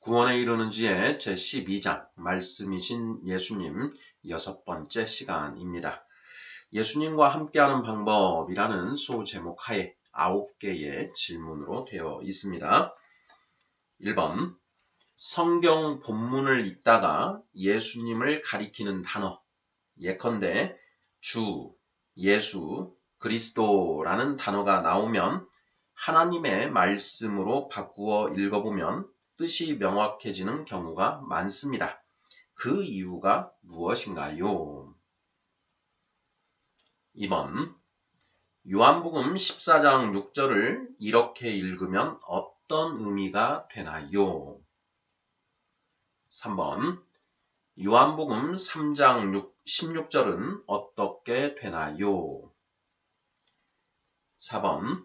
구원에 이르는 지혜 제12장 말씀이신 예수님 6번째 시간입니다. 예수님과 함께하는 방법이라는 소제목 하에 9개의 질문으로 되어 있습니다. 1번 성경 본문을 읽다가 예수님을 가리키는 단어 예컨대 주, 예수, 그리스도라는 단어가 나오면 하나님의 말씀으로 바꾸어 읽어보면 뜻이 명확해지는 경우가 많습니다. 그 이유가 무엇인가요? 2번 요한복음 14장 6절을 이렇게 읽으면 어떤 의미가 되나요? 3번 요한복음 3장 16절은 어떻게 되나요? 4번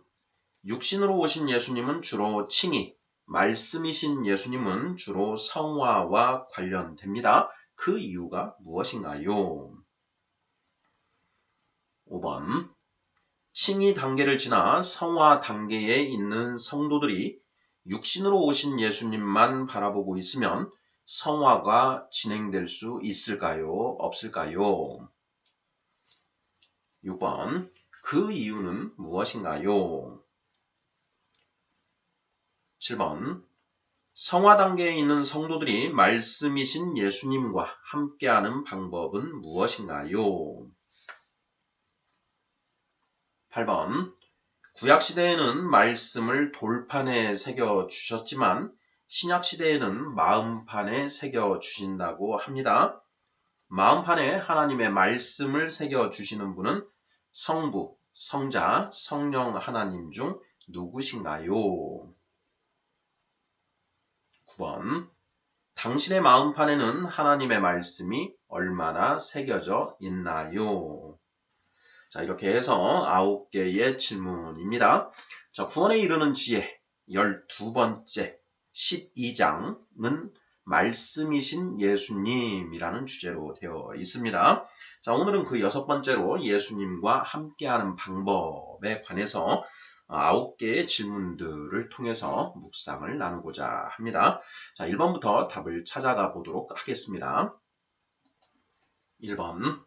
육신으로 오신 예수님은 주로 칭의, 말씀이신 예수님은 주로 성화와 관련됩니다. 그 이유가 무엇인가요? 5번 칭의 단계를 지나 성화 단계에 있는 성도들이 육신으로 오신 예수님만 바라보고 있으면 성화가 진행될 수 있을까요? 없을까요? 6번 그 이유는 무엇인가요? 7번 성화 단계에 있는 성도들이 말씀이신 예수님과 함께하는 방법은 무엇인가요? 8번 구약시대에는 말씀을 돌판에 새겨주셨지만 신약시대에는 마음판에 새겨주신다고 합니다. 마음판에 하나님의 말씀을 새겨주시는 분은 성부, 성자, 성령 하나님 중 누구신가요? 9번 당신의 마음판에는 하나님의 말씀이 얼마나 새겨져 있나요? 자, 이렇게 해서 9개의 질문입니다. 자, 구원에 이르는 지혜 12번째 12장은 말씀이신 예수님이라는 주제로 되어 있습니다. 자, 오늘은 그 6번째로 예수님과 함께하는 방법에 관해서 9개의 질문들을 통해서 묵상을 나누고자 합니다. 자, 1번부터 답을 찾아가 보도록 하겠습니다. 1번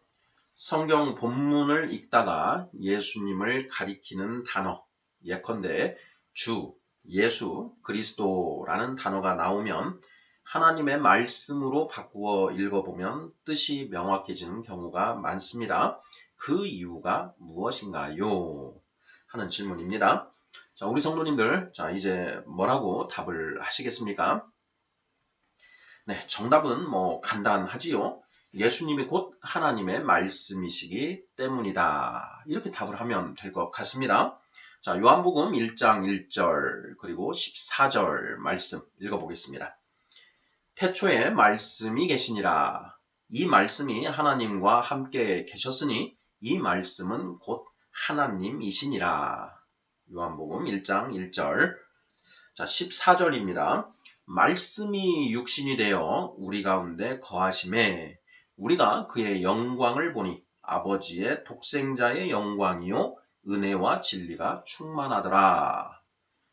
성경 본문을 읽다가 예수님을 가리키는 단어 예컨대 주, 예수, 그리스도라는 단어가 나오면 하나님의 말씀으로 바꾸어 읽어보면 뜻이 명확해지는 경우가 많습니다. 그 이유가 무엇인가요? 하는 질문입니다. 자, 우리 성도님들, 자, 이제 뭐라고 답을 하시겠습니까? 네, 정답은 간단하지요. 예수님이 곧 하나님의 말씀이시기 때문이다. 이렇게 답을 하면 될 것 같습니다. 자, 요한복음 1장 1절 그리고 14절 말씀 읽어보겠습니다. 태초에 말씀이 계시니라. 이 말씀이 하나님과 함께 계셨으니 이 말씀은 곧 하나님이시니라. 요한복음 1장 1절. 자, 14절입니다. 말씀이 육신이 되어 우리 가운데 거하심에 우리가 그의 영광을 보니 아버지의 독생자의 영광이요 은혜와 진리가 충만하더라.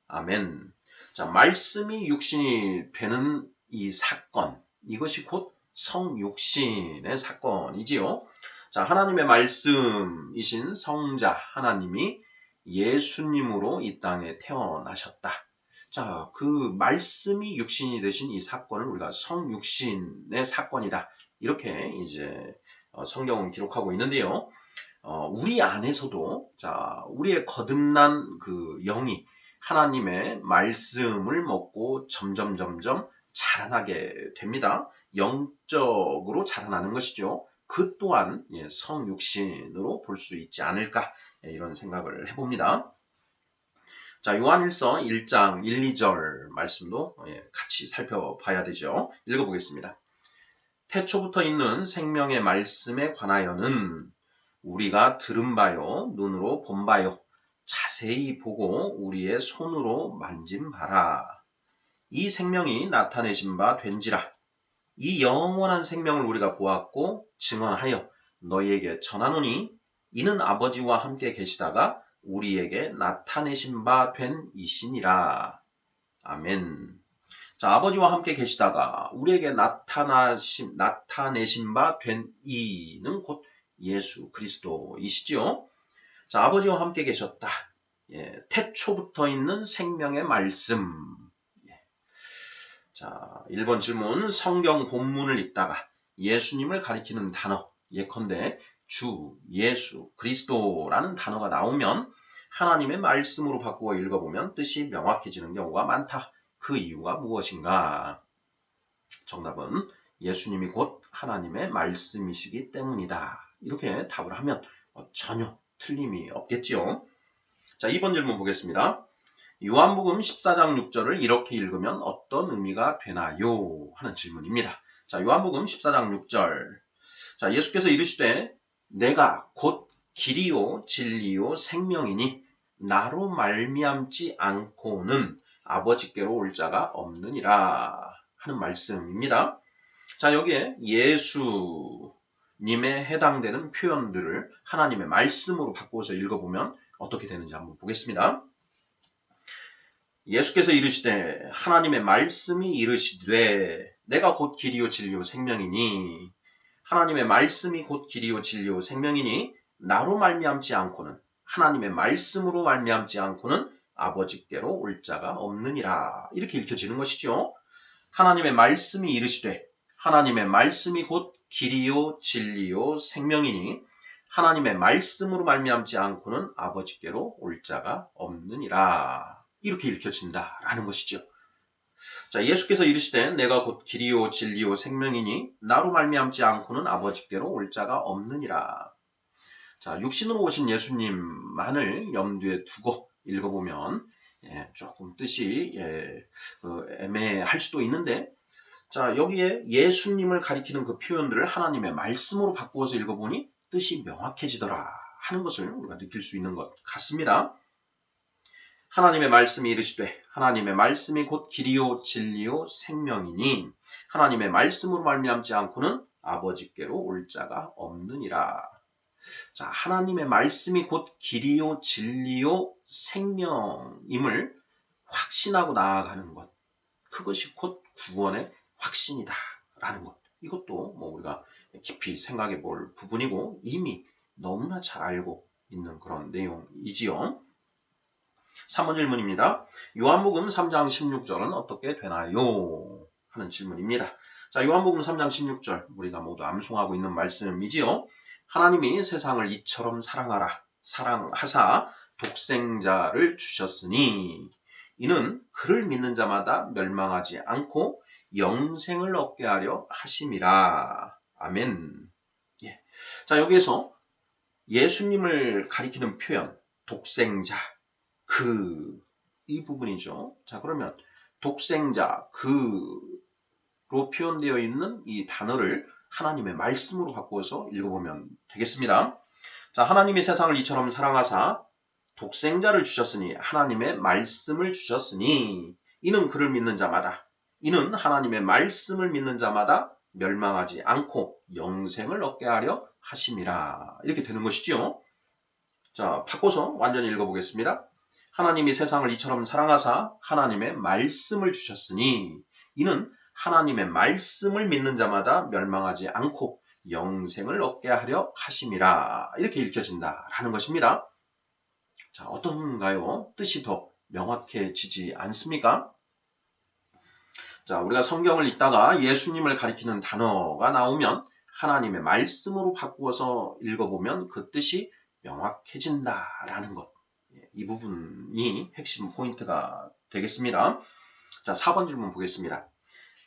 아멘. 자, 말씀이 육신이 되는 이 사건, 이것이 곧 성육신의 사건이지요. 자, 하나님의 말씀이신 성자 하나님이 예수님으로 이 땅에 태어나셨다. 자, 그 말씀이 육신이 되신 이 사건을 우리가 성육신의 사건이다. 이렇게 이제 성경은 기록하고 있는데요. 우리 안에서도 자, 우리의 거듭난 그 영이 하나님의 말씀을 먹고 점점 자라나게 됩니다. 영적으로 자라나는 것이죠. 그 또한 성육신으로 볼 수 있지 않을까 이런 생각을 해봅니다. 자, 요한일서 1장 1, 2절 말씀도 같이 살펴봐야 되죠. 읽어보겠습니다. 태초부터 있는 생명의 말씀에 관하여는 우리가 들은 바요, 눈으로 본 바요, 자세히 보고 우리의 손으로 만진 바라. 이 생명이 나타내신 바 된지라. 이 영원한 생명을 우리가 보았고 증언하여 너희에게 전하노니 이는 아버지와 함께 계시다가 우리에게 나타내신 바 된 이시니라. 아멘. 자, 아버지와 함께 계시다가 우리에게 나타내신 바 된 이는 곧 예수 그리스도이시지요. 자, 아버지와 함께 계셨다. 태초부터 있는 생명의 말씀. 자, 1번 질문. 성경 본문을 읽다가 예수님을 가리키는 단어, 예컨대 주, 예수, 그리스도라는 단어가 나오면 하나님의 말씀으로 바꾸어 읽어보면 뜻이 명확해지는 경우가 많다. 그 이유가 무엇인가? 정답은 예수님이 곧 하나님의 말씀이시기 때문이다. 이렇게 답을 하면 전혀 틀림이 없겠지요. 자, 2번 질문 보겠습니다. 요한복음 14장 6절을 이렇게 읽으면 어떤 의미가 되나요? 하는 질문입니다. 자, 요한복음 14장 6절. 자, 예수께서 이르시되 내가 곧 길이요 진리요 생명이니 나로 말미암지 않고는 아버지께로 올 자가 없느니라 하는 말씀입니다. 자, 여기에 예수님에 해당되는 표현들을 하나님의 말씀으로 바꾸어서 읽어보면 어떻게 되는지 한번 보겠습니다. 예수께서 이르시되 하나님의 말씀이 이르시되 내가 곧 길이요 진리요 생명이니 하나님의 말씀이 곧 길이요 진리요 생명이니 나로 말미암지 않고는 하나님의 말씀으로 말미암지 않고는 아버지께로 올 자가 없느니라. 이렇게 읽혀지는 것이죠. 하나님의 말씀이 이르시되 하나님의 말씀이 곧 길이요 진리요 생명이니 하나님의 말씀으로 말미암지 않고는 아버지께로 올 자가 없느니라. 이렇게 읽혀진다라는 것이죠. 자, 예수께서 이르시되 내가 곧 길이요 진리요 생명이니 나로 말미암지 않고는 아버지께로 올 자가 없느니라. 자, 육신으로 오신 예수님만을 염두에 두고 읽어보면 조금 뜻이 애매할 수도 있는데, 자, 여기에 예수님을 가리키는 그 표현들을 하나님의 말씀으로 바꾸어서 읽어보니 뜻이 명확해지더라 하는 것을 우리가 느낄 수 있는 것 같습니다. 하나님의 말씀이 이르시되 하나님의 말씀이 곧 길이요 진리요 생명이니 하나님의 말씀으로 말미암지 않고는 아버지께로 올 자가 없느니라. 자, 하나님의 말씀이 곧 길이요 진리요 생명임을 확신하고 나아가는 것, 그것이 곧 구원의 확신이다 라는 것. 이것도 우리가 깊이 생각해 볼 부분이고 이미 너무나 잘 알고 있는 그런 내용이지요. 3번 질문입니다. 요한복음 3장 16절은 어떻게 되나요? 하는 질문입니다. 자, 요한복음 3장 16절 우리가 모두 암송하고 있는 말씀이지요. 하나님이 세상을 이처럼 사랑하사 독생자를 주셨으니 이는 그를 믿는 자마다 멸망하지 않고 영생을 얻게 하려 하심이라. 아멘. 자, 여기에서 예수님을 가리키는 표현 독생자 이 부분이죠. 자, 그러면 독생자 그로 표현되어 있는 이 단어를 하나님의 말씀으로 바꾸어서 읽어보면 되겠습니다. 자, 하나님이 세상을 이처럼 사랑하사 독생자를 주셨으니 하나님의 말씀을 주셨으니 이는 그를 믿는 자마다 이는 하나님의 말씀을 믿는 자마다 멸망하지 않고 영생을 얻게 하려 하심이라. 이렇게 되는 것이죠. 자, 바꿔서 완전히 읽어보겠습니다. 하나님이 세상을 이처럼 사랑하사 하나님의 말씀을 주셨으니 이는 하나님의 말씀을 믿는 자마다 멸망하지 않고 영생을 얻게 하려 하심이라. 이렇게 읽혀진다라는 것입니다. 자, 어떤가요? 뜻이 더 명확해지지 않습니까? 자, 우리가 성경을 읽다가 예수님을 가리키는 단어가 나오면 하나님의 말씀으로 바꾸어서 읽어보면 그 뜻이 명확해진다라는 것. 이 부분이 핵심 포인트가 되겠습니다. 자, 4번 질문 보겠습니다.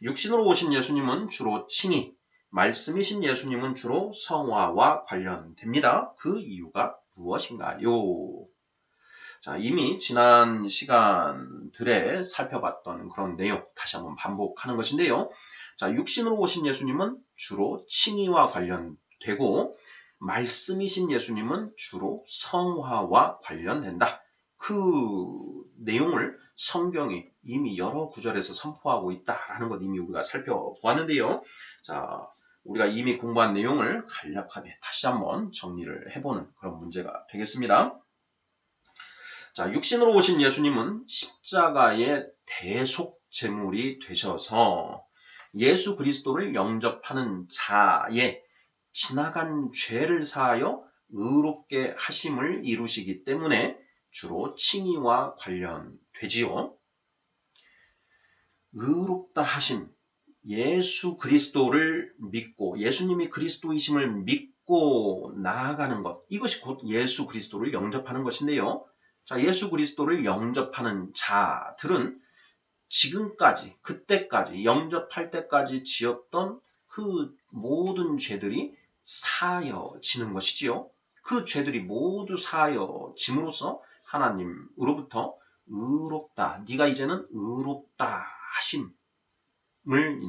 육신으로 오신 예수님은 주로 칭의, 말씀이신 예수님은 주로 성화와 관련됩니다. 그 이유가 무엇인가요? 자, 이미 지난 시간들에 살펴봤던 그런 내용 다시 한번 반복하는 것인데요. 자, 육신으로 오신 예수님은 주로 칭의와 관련되고 말씀이신 예수님은 주로 성화와 관련된다. 그 내용을 성경이 이미 여러 구절에서 선포하고 있다라는 것 이미 우리가 살펴보았는데요. 자, 우리가 이미 공부한 내용을 간략하게 다시 한번 정리를 해보는 그런 문제가 되겠습니다. 자, 육신으로 오신 예수님은 십자가의 제물이 되셔서 예수 그리스도를 영접하는 자의 지나간 죄를 사하여 의롭게 하심을 이루시기 때문에 주로 칭의와 관련되지요. 의롭다 하심, 예수 그리스도를 믿고 예수님이 그리스도이심을 믿고 나아가는 것, 이것이 곧 예수 그리스도를 영접하는 것인데요. 자, 예수 그리스도를 영접하는 자들은 지금까지, 그때까지, 영접할 때까지 지었던 그 모든 죄들이 사하여지는 것이지요. 그 죄들이 모두 사하여짐으로써 하나님으로부터 의롭다, 네가 이제는 의롭다 하심을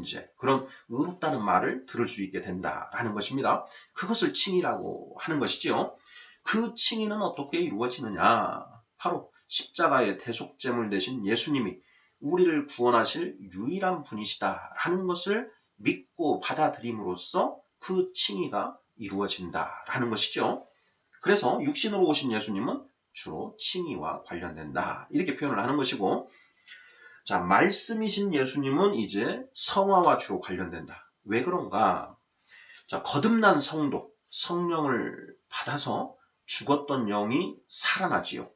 이제 그런 의롭다는 말을 들을 수 있게 된다라는 것입니다. 그것을 칭의라고 하는 것이지요. 그 칭의는 어떻게 이루어지느냐? 바로 십자가의 대속제물 되신 예수님이 우리를 구원하실 유일한 분이시다라는 것을 믿고 받아들임으로써 그 칭의가 이루어진다라는 것이죠. 그래서 육신으로 오신 예수님은 주로 칭의와 관련된다, 이렇게 표현을 하는 것이고, 자, 말씀이신 예수님은 이제 성화와 주로 관련된다. 왜 그런가? 자, 거듭난 성도, 성령을 받아서 죽었던 영이 살아나지요.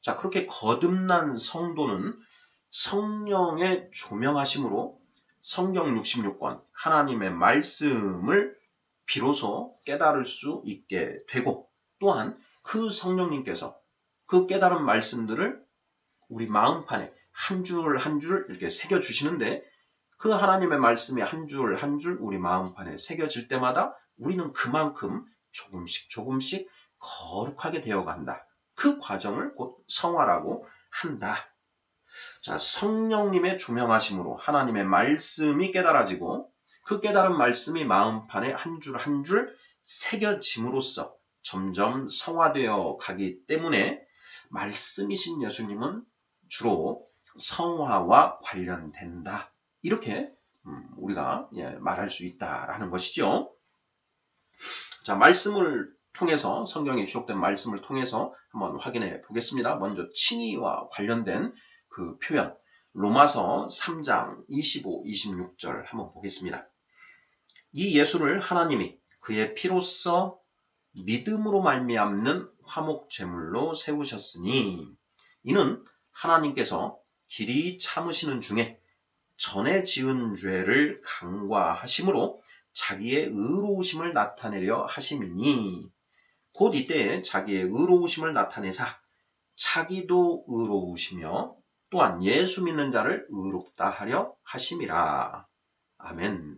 자, 그렇게 거듭난 성도는 성령의 조명하심으로 성경 66권 하나님의 말씀을 비로소 깨달을 수 있게 되고, 또한 그 성령님께서 그 깨달은 말씀들을 우리 마음판에 한 줄 한 줄 이렇게 새겨주시는데, 그 하나님의 말씀이 한 줄 한 줄 우리 마음판에 새겨질 때마다 우리는 그만큼 조금씩 조금씩 거룩하게 되어간다. 그 과정을 곧 성화라고 한다. 자, 성령님의 조명하심으로 하나님의 말씀이 깨달아지고, 그 깨달은 말씀이 마음판에 한 줄 한 줄 새겨짐으로써 점점 성화되어 가기 때문에 말씀이신 예수님은 주로 성화와 관련된다. 이렇게 우리가 말할 수 있다라는 것이죠. 자, 말씀을 통해서, 성경에 기록된 말씀을 통해서 한번 확인해 보겠습니다. 먼저 칭의와 관련된 그 표현, 로마서 3장 25, 26절 한번 보겠습니다. 이 예수를 하나님이 그의 피로써 믿음으로 말미암는 화목제물로 세우셨으니, 이는 하나님께서 길이 참으시는 중에 전에 지은 죄를 간과하심으로 자기의 의로우심을 나타내려 하심이니, 곧 이때에 자기의 의로우심을 나타내사 자기도 의로우시며 또한 예수 믿는 자를 의롭다 하려 하심이라. 아멘.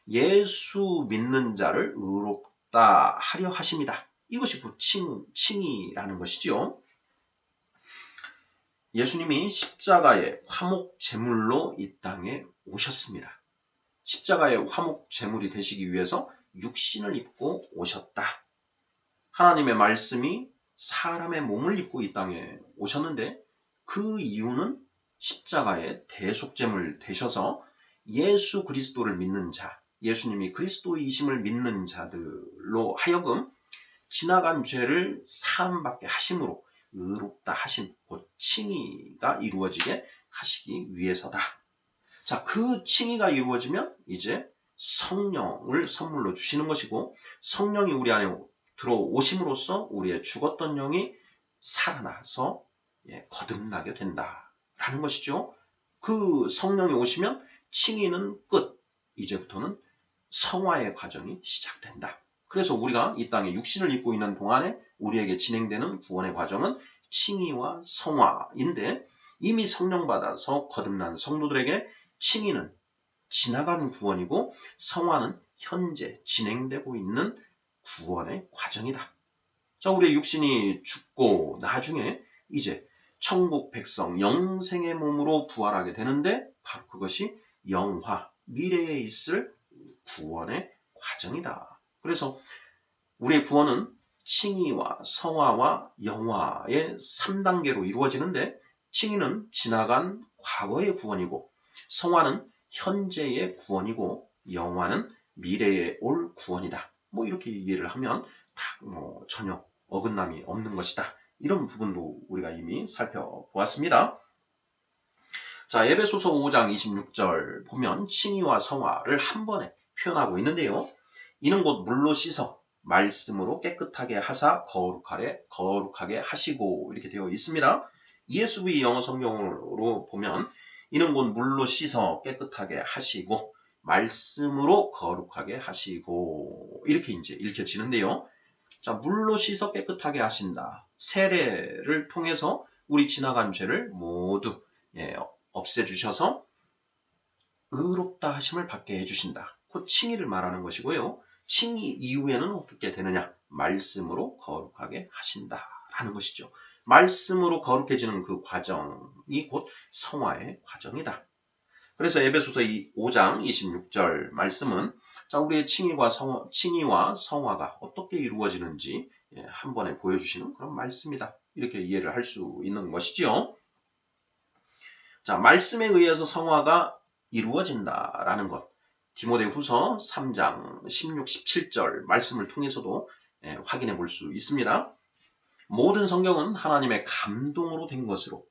예수 믿는 자를 의롭다 하려 하심이다. 이것이 그 칭의라는 것이죠. 예수님이 십자가의 화목 제물로 이 땅에 오셨습니다. 십자가의 화목 제물이 되시기 위해서 육신을 입고 오셨다. 하나님의 말씀이 사람의 몸을 입고 이 땅에 오셨는데, 그 이유는 십자가의 대속제물 되셔서 예수 그리스도를 믿는 자, 예수님이 그리스도이심을 믿는 자들로 하여금 지나간 죄를 사함받게 하심으로 의롭다 하심, 곧 칭의가 이루어지게 하시기 위해서다. 자, 그 칭의가 이루어지면 이제 성령을 선물로 주시는 것이고, 성령이 우리 안에 들어오심으로써 우리의 죽었던 영이 살아나서 거듭나게 된다라는 것이죠. 그 성령이 오시면 칭의는 끝, 이제부터는 성화의 과정이 시작된다. 그래서 우리가 이 땅에 육신을 입고 있는 동안에 우리에게 진행되는 구원의 과정은 칭의와 성화인데, 이미 성령 받아서 거듭난 성도들에게 칭의는 지나간 구원이고 성화는 현재 진행되고 있는 구원의 과정이다. 자, 우리의 육신이 죽고 나중에 이제 천국 백성 영생의 몸으로 부활하게 되는데, 바로 그것이 영화, 미래에 있을 구원의 과정이다. 그래서 우리의 구원은 칭의와 성화와 영화의 3단계로 이루어지는데, 칭의는 지나간 과거의 구원이고, 성화는 현재의 구원이고, 영화는 미래에 올 구원이다. 뭐 이렇게 이해를 하면 전혀 어긋남이 없는 것이다. 이런 부분도 우리가 이미 살펴보았습니다. 자, 에베소서 5장 26절 보면 칭의와 성화를 한 번에 표현하고 있는데요. 이는 곧 물로 씻어 말씀으로 깨끗하게 하사 거룩하게 하시고 이렇게 되어 있습니다. ESV 영어 성경으로 보면 이는 곧 물로 씻어 깨끗하게 하시고 말씀으로 거룩하게 하시고 이렇게 이제 읽혀지는데요. 자, 물로 씻어 깨끗하게 하신다. 세례를 통해서 우리 지나간 죄를 모두 없애주셔서 의롭다 하심을 받게 해주신다. 곧 칭의를 말하는 것이고요. 칭의 이후에는 어떻게 되느냐? 말씀으로 거룩하게 하신다라는 것이죠. 말씀으로 거룩해지는 그 과정이 곧 성화의 과정이다. 그래서 에베소서 5장 26절 말씀은 자, 우리의 칭의와 성화가 어떻게 이루어지는지 한 번에 보여주시는 그런 말씀이다. 이렇게 이해를 할 수 있는 것이지요. 자, 말씀에 의해서 성화가 이루어진다라는 것. 디모데후서 3장 16, 17절 말씀을 통해서도 확인해 볼 수 있습니다. 모든 성경은 하나님의 감동으로 된 것으로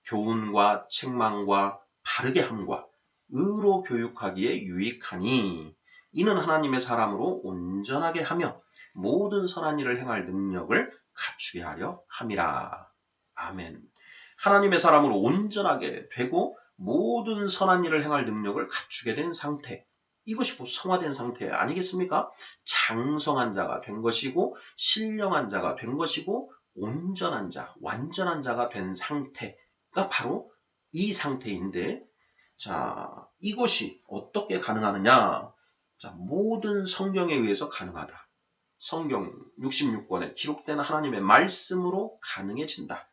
교훈과 책망과 바르게 함과 의로 교육하기에 유익하니 이는 하나님의 사람으로 온전하게 하며 모든 선한 일을 행할 능력을 갖추게 하려 함이라. 아멘. 하나님의 사람으로 온전하게 되고 모든 선한 일을 행할 능력을 갖추게 된 상태. 이것이 곧 성화된 상태 아니겠습니까? 장성한 자가 된 것이고 신령한 자가 된 것이고 온전한 자, 완전한 자가 된 상태가 바로 이 상태인데 자, 이것이 어떻게 가능하느냐? 자, 모든 성경에 의해서 가능하다. 성경 66권에 기록된 하나님의 말씀으로 가능해진다.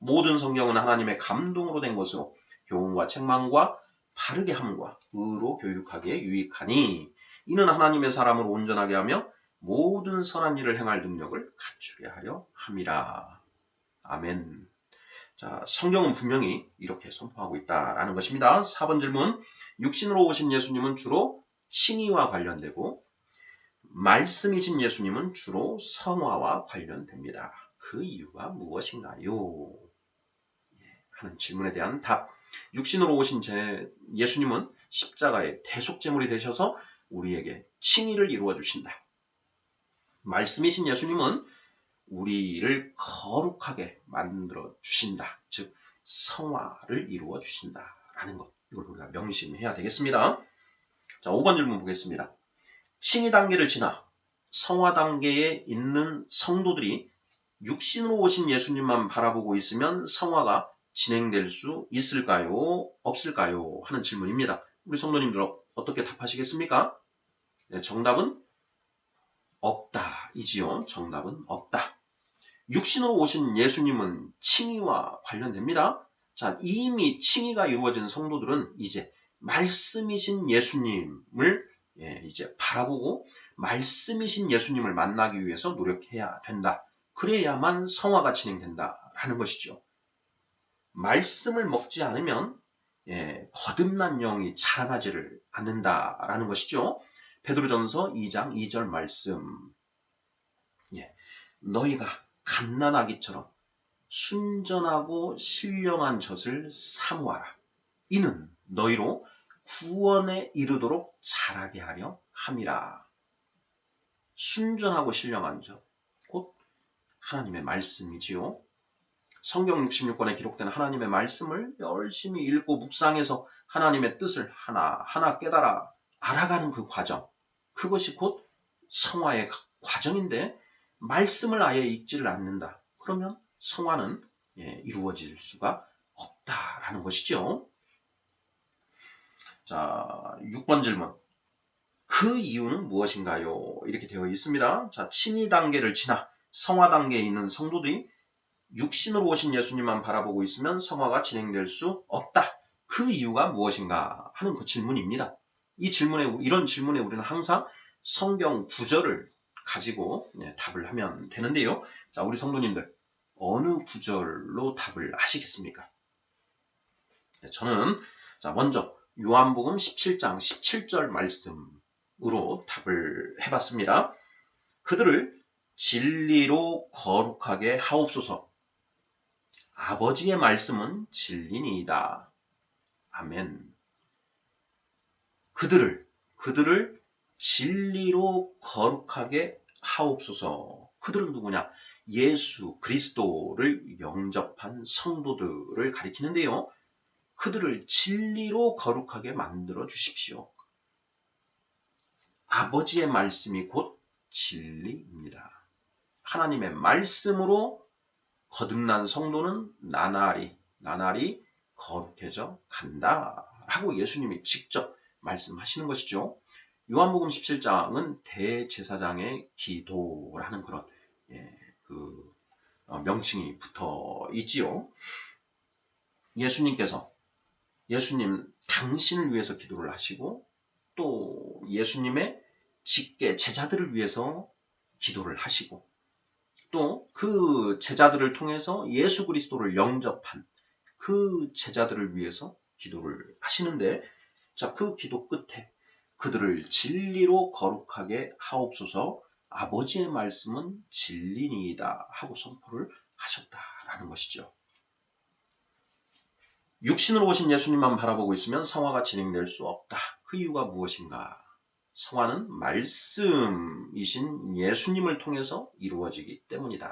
모든 성경은 하나님의 감동으로 된 것으로 교훈과 책망과 바르게 함과 의로 교육하기에 유익하니 이는 하나님의 사람을 온전하게 하며 모든 선한 일을 행할 능력을 갖추게 하려 함이라. 아멘. 자, 성경은 분명히 이렇게 선포하고 있다라는 것입니다. 4번 질문. 육신으로 오신 예수님은 주로 칭의와 관련되고 말씀이신 예수님은 주로 성화와 관련됩니다. 그 이유가 무엇인가요? 하는 질문에 대한 답. 육신으로 오신 예수님은 십자가의 대속제물이 되셔서 우리에게 칭의를 이루어 주신다. 말씀이신 예수님은 우리를 거룩하게 만들어 주신다. 즉 성화를 이루어 주신다라는 것. 이걸 우리가 명심해야 되겠습니다. 자, 5번 질문 보겠습니다. 칭의 단계를 지나 성화 단계에 있는 성도들이 육신으로 오신 예수님만 바라보고 있으면 성화가 진행될 수 있을까요? 없을까요? 하는 질문입니다. 우리 성도님들 어떻게 답하시겠습니까? 네, 정답은 없다 이지요. 정답은 없다. 육신으로 오신 예수님은 칭의와 관련됩니다. 자, 이미 칭의가 이루어진 성도들은 이제 말씀이신 예수님을 이제 바라보고 말씀이신 예수님을 만나기 위해서 노력해야 된다. 그래야만 성화가 진행된다라는 것이죠. 말씀을 먹지 않으면 거듭난 영이 자라나지를 않는다라는 것이죠. 베드로전서 2장 2절 말씀. 너희가 갓난아기처럼 순전하고 신령한 젖을 사모하라. 이는 너희로 구원에 이르도록 자라게 하려 함이라. 순전하고 신령한 젖, 곧 하나님의 말씀이지요. 성경 66권에 기록된 하나님의 말씀을 열심히 읽고 묵상해서 하나님의 뜻을 하나하나 깨달아 알아가는 그 과정, 그것이 곧 성화의 과정인데 말씀을 아예 읽지를 않는다. 그러면 성화는 이루어질 수가 없다라는 것이죠. 자, 6번 질문. 그 이유는 무엇인가요? 이렇게 되어 있습니다. 자, 칭의 단계를 지나 성화 단계에 있는 성도들이 육신으로 오신 예수님만 바라보고 있으면 성화가 진행될 수 없다. 그 이유가 무엇인가 하는 그 질문입니다. 이런 질문에 우리는 항상 성경 구절을 가지고 답을 하면 되는데요. 자, 우리 성도님들 어느 구절로 답을 하시겠습니까? 저는 먼저 요한복음 17장 17절 말씀으로 답을 해봤습니다. 그들을 진리로 거룩하게 하옵소서. 아버지의 말씀은 진리니이다. 아멘. 그들을 진리로 거룩하게 하옵소서. 그들은 누구냐? 예수 그리스도를 영접한 성도들을 가리키는데요. 그들을 진리로 거룩하게 만들어 주십시오. 아버지의 말씀이 곧 진리입니다. 하나님의 말씀으로 거듭난 성도는 나날이 거룩해져 간다 라고 예수님이 직접 말씀하시는 것이죠. 요한복음 17장은 대제사장의 기도라는 그런 명칭이 붙어 있지요. 예수님 당신을 위해서 기도를 하시고 또 예수님의 직계 제자들을 위해서 기도를 하시고 또 그 제자들을 통해서 예수 그리스도를 영접한 그 제자들을 위해서 기도를 하시는데, 자, 그 기도 끝에 그들을 진리로 거룩하게 하옵소서, 아버지의 말씀은 진리니이다 하고 선포를 하셨다라는 것이죠. 육신으로 오신 예수님만 바라보고 있으면 성화가 진행될 수 없다. 그 이유가 무엇인가? 성화는 말씀이신 예수님을 통해서 이루어지기 때문이다.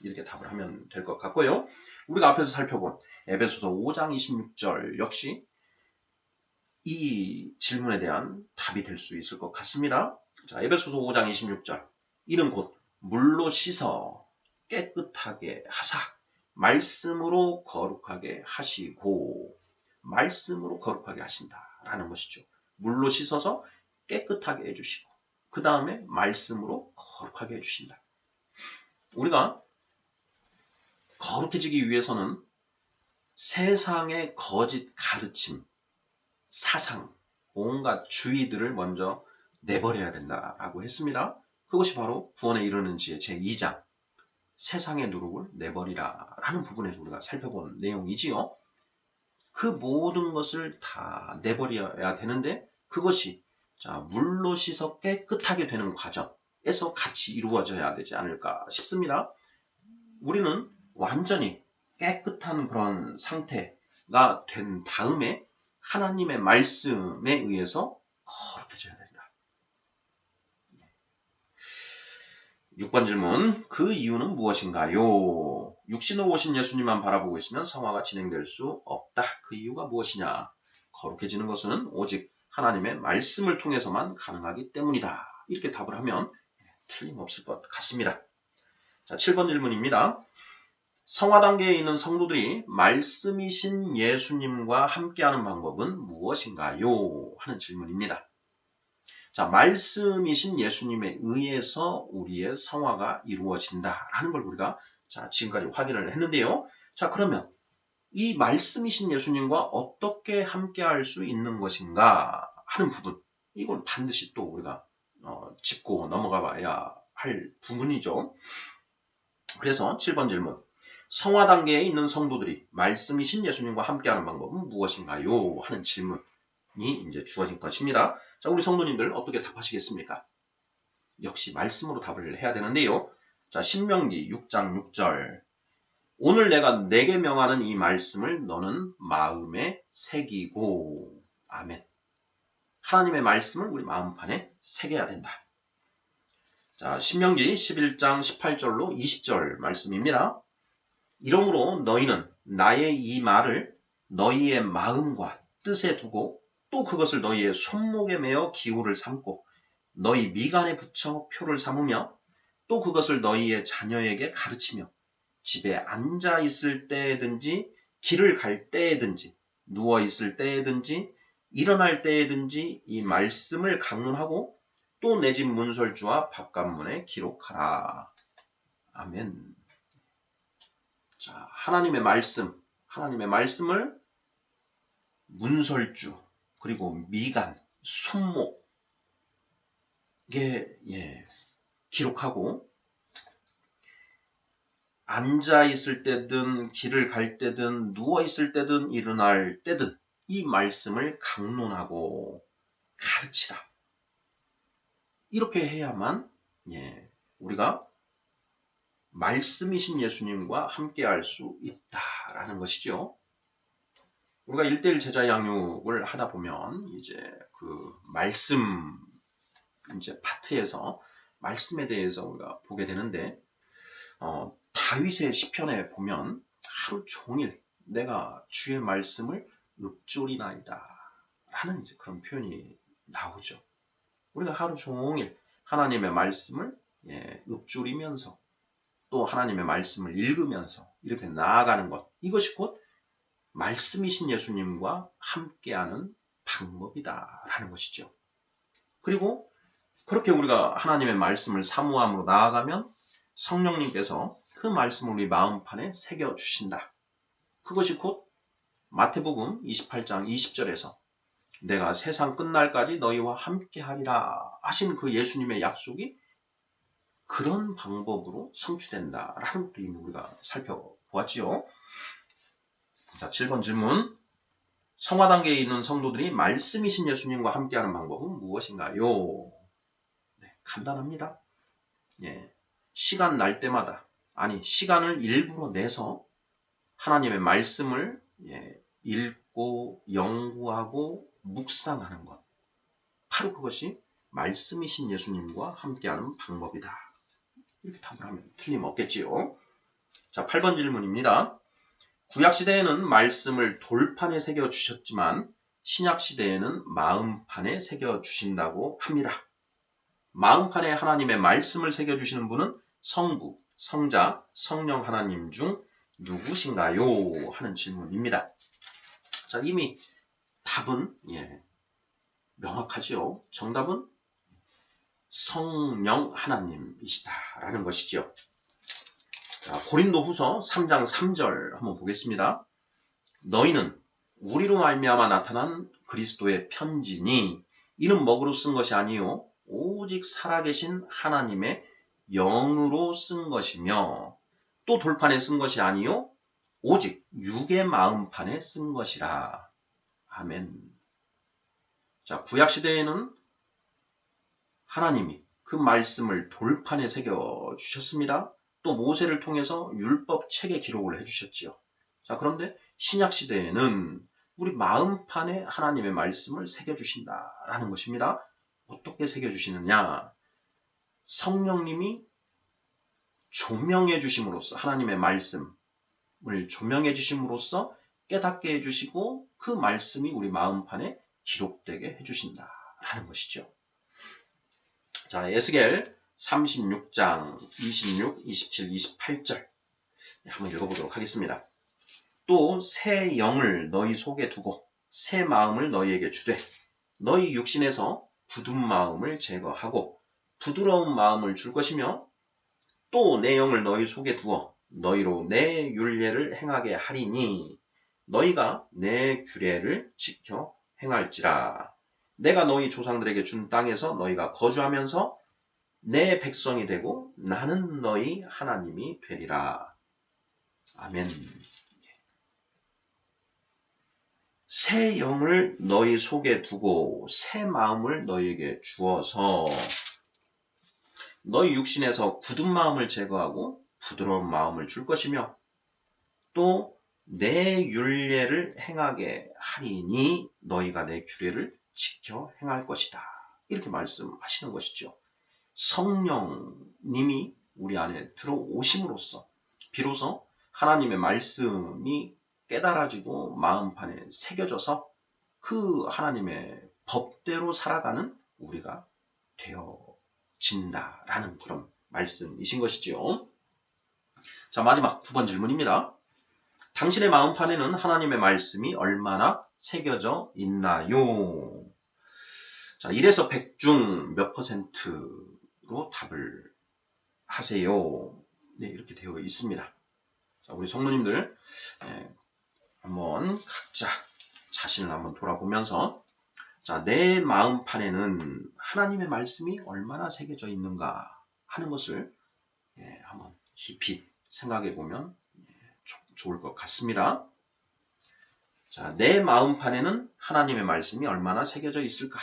이렇게 답을 하면 될 것 같고요. 우리가 앞에서 살펴본 에베소서 5장 26절 역시 이 질문에 대한 답이 될 수 있을 것 같습니다. 자, 에베소서 5장 26절. 이는 곧 물로 씻어 깨끗하게 하사 말씀으로 거룩하게 하시고, 말씀으로 거룩하게 하신다라는 것이죠. 물로 씻어서 깨끗하게 해주시고 그 다음에 말씀으로 거룩하게 해주신다. 우리가 거룩해지기 위해서는 세상의 거짓 가르침, 사상, 온갖 주의들을 먼저 내버려야 된다라고 했습니다. 그것이 바로 구원에 이르는 지의 제2장 세상의 누룩을 내버리라 라는 부분에서 우리가 살펴본 내용이지요. 그 모든 것을 다 내버려야 되는데 그것이 물로 씻어 깨끗하게 되는 과정에서 같이 이루어져야 되지 않을까 싶습니다. 우리는 완전히 깨끗한 그런 상태가 된 다음에 하나님의 말씀에 의해서 거룩해져야 된다. 6번 질문. 그 이유는 무엇인가요? 육신으로 오신 예수님만 바라보고 있으면 성화가 진행될 수 없다. 그 이유가 무엇이냐? 거룩해지는 것은 오직 하나님의 말씀을 통해서만 가능하기 때문이다. 이렇게 답을 하면 틀림없을 것 같습니다. 자, 7번 질문입니다. 성화 단계에 있는 성도들이 말씀이신 예수님과 함께하는 방법은 무엇인가요? 하는 질문입니다. 자, 말씀이신 예수님에 의해서 우리의 성화가 이루어진다라는 걸 우리가 지금까지 확인을 했는데요. 자, 그러면 이 말씀이신 예수님과 어떻게 함께할 수 있는 것인가 하는 부분, 이건 반드시 또 우리가 짚고 넘어가 봐야 할 부분이죠. 그래서 7번 질문. 성화 단계에 있는 성도들이 말씀이신 예수님과 함께하는 방법은 무엇인가요? 하는 질문이 이제 주어진 것입니다. 자, 우리 성도님들 어떻게 답하시겠습니까? 역시 말씀으로 답을 해야 되는데요. 자, 신명기 6장 6절. 오늘 내가 내게 명하는 이 말씀을 너는 마음에 새기고. 아멘. 하나님의 말씀을 우리 마음판에 새겨야 된다. 자, 신명기 11장 18절로 20절 말씀입니다. 이러므로 너희는 나의 이 말을 너희의 마음과 뜻에 두고 또 그것을 너희의 손목에 매어 기호를 삼고 너희 미간에 붙여 표를 삼으며 또 그것을 너희의 자녀에게 가르치며 집에 앉아 있을 때에든지 길을 갈 때에든지 누워 있을 때에든지 일어날 때에든지 이 말씀을 강론하고 또 내 집 문설주와 바깥문에 기록하라. 아멘. 자, 하나님의 말씀을 문설주 그리고 미간, 손목에 기록하고 앉아 있을 때든 길을 갈 때든 누워 있을 때든 일어날 때든 이 말씀을 강론하고 가르치라. 이렇게 해야만 우리가 말씀이신 예수님과 함께할 수 있다라는 것이죠. 우리가 1대1 제자 양육을 하다 보면 이제 그 말씀 이제 파트에서 말씀에 대해서 우리가 보게 되는데 다윗의 시편에 보면 하루 종일 내가 주의 말씀을 읊조리나이다 라는 이제 그런 표현이 나오죠. 우리가 하루 종일 하나님의 말씀을 읊조리면서 또 하나님의 말씀을 읽으면서 이렇게 나아가는 것, 이것이 곧 말씀이신 예수님과 함께하는 방법이다라는 것이죠. 그리고 그렇게 우리가 하나님의 말씀을 사모함으로 나아가면 성령님께서 그 말씀을 우리 마음판에 새겨주신다. 그것이 곧 마태복음 28장 20절에서 내가 세상 끝날까지 너희와 함께하리라 하신 그 예수님의 약속이 그런 방법으로 성취된다라는 것도 이미 우리가 살펴보았지요. 자, 7번 질문. 성화 단계에 있는 성도들이 말씀이신 예수님과 함께하는 방법은 무엇인가요? 네, 간단합니다. 시간 날 때마다, 시간을 일부러 내서 하나님의 말씀을 읽고 연구하고 묵상하는 것. 바로 그것이 말씀이신 예수님과 함께하는 방법이다. 이렇게 답을 하면 틀림없겠지요. 자, 8번 질문입니다. 구약시대에는 말씀을 돌판에 새겨주셨지만 신약시대에는 마음판에 새겨주신다고 합니다. 마음판에 하나님의 말씀을 새겨주시는 분은 성부, 성자, 성령 하나님 중 누구신가요? 하는 질문입니다. 자, 이미 답은 명확하지요. 정답은 성령 하나님이시다라는 것이죠. 자, 고린도후서 3장 3절 한번 보겠습니다. 너희는 우리로 말미암아 나타난 그리스도의 편지니 이는 먹으로 쓴 것이 아니요 오직 살아계신 하나님의 영으로 쓴 것이며 또 돌판에 쓴 것이 아니요 오직 육의 마음판에 쓴 것이라. 아멘. 자, 구약시대에는 하나님이 그 말씀을 돌판에 새겨 주셨습니다. 또 모세를 통해서 율법 책에 기록을 해주셨지요. 자, 그런데 신약시대에는 우리 마음판에 하나님의 말씀을 새겨주신다라는 것입니다. 어떻게 새겨주시느냐? 성령님이 조명해 주심으로써 하나님의 말씀을 조명해 주심으로써 깨닫게 해주시고 그 말씀이 우리 마음판에 기록되게 해주신다라는 것이죠. 자, 에스겔 36장 26, 27, 28절 한번 읽어보도록 하겠습니다. 또 새 영을 너희 속에 두고 새 마음을 너희에게 주되 너희 육신에서 굳은 마음을 제거하고 부드러운 마음을 줄 것이며 또 내 영을 너희 속에 두어 너희로 내 율례를 행하게 하리니 너희가 내 규례를 지켜 행할지라. 내가 너희 조상들에게 준 땅에서 너희가 거주하면서 내 백성이 되고 나는 너희 하나님이 되리라. 아멘. 새 영을 너희 속에 두고 새 마음을 너희에게 주어서 너희 육신에서 굳은 마음을 제거하고 부드러운 마음을 줄 것이며 또 내 율례를 행하게 하리니 너희가 내 규례를 지켜 행할 것이다. 이렇게 말씀하시는 것이죠. 성령님이 우리 안에 들어오심으로써 비로소 하나님의 말씀이 깨달아지고 마음판에 새겨져서 그 하나님의 법대로 살아가는 우리가 되어진다라는 그런 말씀이신 것이지요. 자, 마지막 9번 질문입니다. 당신의 마음판에는 하나님의 말씀이 얼마나 새겨져 있나요? 자, 1에서 100 중 몇 %로 답을 하세요. 네, 이렇게 되어 있습니다. 자, 우리 성도님들 한번 각자 자신을 한번 돌아보면서 자, 내 마음판에는 하나님의 말씀이 얼마나 새겨져 있는가 하는 것을 한번 깊이 생각해 보면 좋을 것 같습니다. 자, 내 마음판에는 하나님의 말씀이 얼마나 새겨져 있을까?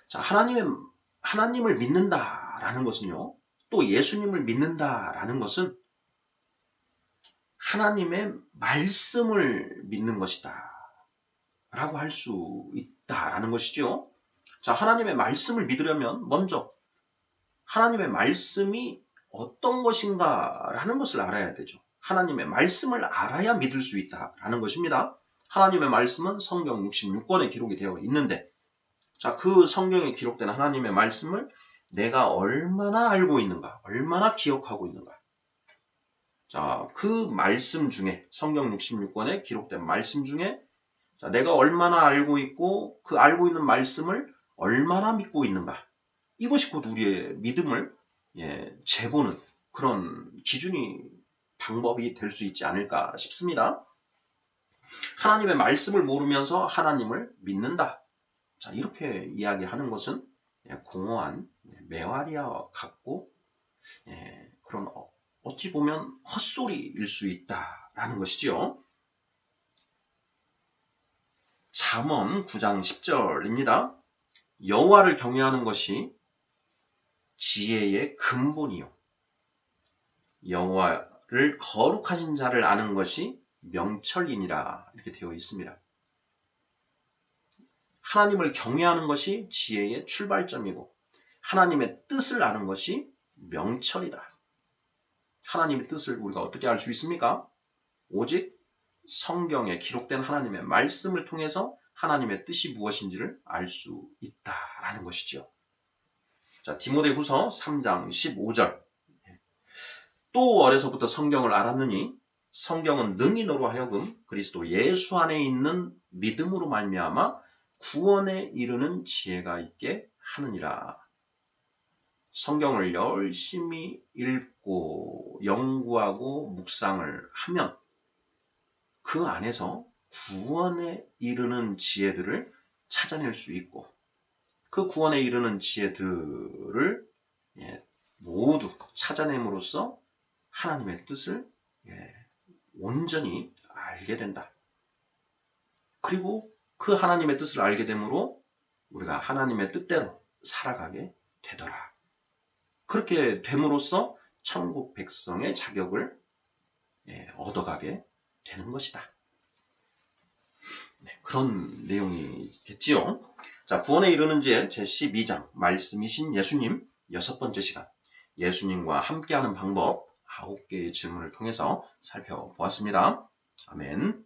자, 하나님을 믿는다라는 것은요, 또 예수님을 믿는다라는 것은 하나님의 말씀을 믿는 것이다 라고 할 수 있다라는 것이죠. 자, 하나님의 말씀을 믿으려면 먼저 하나님의 말씀이 어떤 것인가라는 것을 알아야 되죠. 하나님의 말씀을 알아야 믿을 수 있다라는 것입니다. 하나님의 말씀은 성경 66권에 기록이 되어 있는데, 자, 그 성경에 기록된 하나님의 말씀을 내가 얼마나 알고 있는가, 얼마나 기억하고 있는가. 자, 그 말씀 중에, 성경 66권에 기록된 말씀 중에, 자, 내가 얼마나 알고 있고, 그 알고 있는 말씀을 얼마나 믿고 있는가. 이것이 곧 우리의 믿음을 재보는 그런 기준이, 방법이 될 수 있지 않을까 싶습니다. 하나님의 말씀을 모르면서 하나님을 믿는다. 자, 이렇게 이야기하는 것은 공허한 메아리와 같고 그런 어찌 보면 헛소리일 수 있다라는 것이죠. 잠언 9장 10절입니다. 여호와를 경외하는 것이 지혜의 근본이요, 여호와를 거룩하신 자를 아는 것이 명철이니라, 이렇게 되어 있습니다. 하나님을 경외하는 것이 지혜의 출발점이고 하나님의 뜻을 아는 것이 명철이다. 하나님의 뜻을 우리가 어떻게 알 수 있습니까? 오직 성경에 기록된 하나님의 말씀을 통해서 하나님의 뜻이 무엇인지를 알 수 있다라는 것이죠. 자, 디모데후서 3장 15절. 또 어려서부터 성경을 알았느니 성경은 능히 너로 하여금 그리스도 예수 안에 있는 믿음으로 말미암아 구원에 이르는 지혜가 있게 하느니라. 성경을 열심히 읽고 연구하고 묵상을 하면 그 안에서 구원에 이르는 지혜들을 찾아낼 수 있고, 그 구원에 이르는 지혜들을 모두 찾아냄으로써 하나님의 뜻을 온전히 알게 된다. 그리고 그 하나님의 뜻을 알게 되므로 우리가 하나님의 뜻대로 살아가게 되더라. 그렇게 됨으로써 천국 백성의 자격을 얻어가게 되는 것이다. 그런 내용이겠지요. 자, 구원에 이르는 지혜 제12장, 말씀이신 예수님 6번째 시간, 예수님과 함께하는 방법 9개의 질문을 통해서 살펴보았습니다. 아멘.